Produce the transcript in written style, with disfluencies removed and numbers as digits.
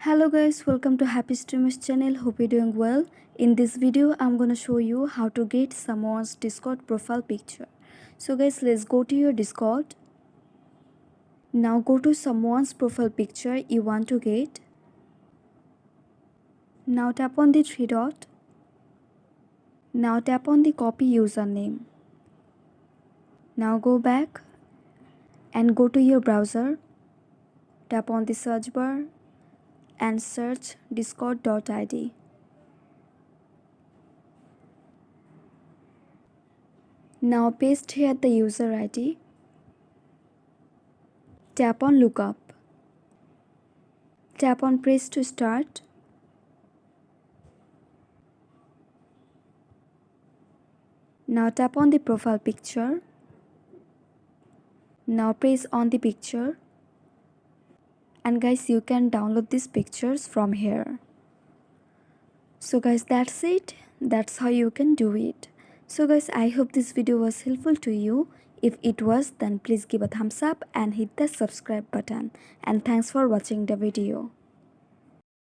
Hello guys, welcome to Happy Streamers channel. Hope you're doing well. In this video, I'm gonna show you how to get someone's Discord profile picture. So guys, let's go to your Discord. Now go to someone's profile picture you want to get. Now tap on the three dot. Now tap on the copy username. Now go back and go to your browser. Tap on the search bar and search discord.id. Now paste here the user ID. Tap on lookup. Tap on press to start. Now tap on the profile picture. Now press on the picture. And guys, you can download these pictures from here. So guys, that's it. That's how you can do it. So guys, I hope this video was helpful to you. If it was, then please give a thumbs up and hit the subscribe button. And thanks for watching the video.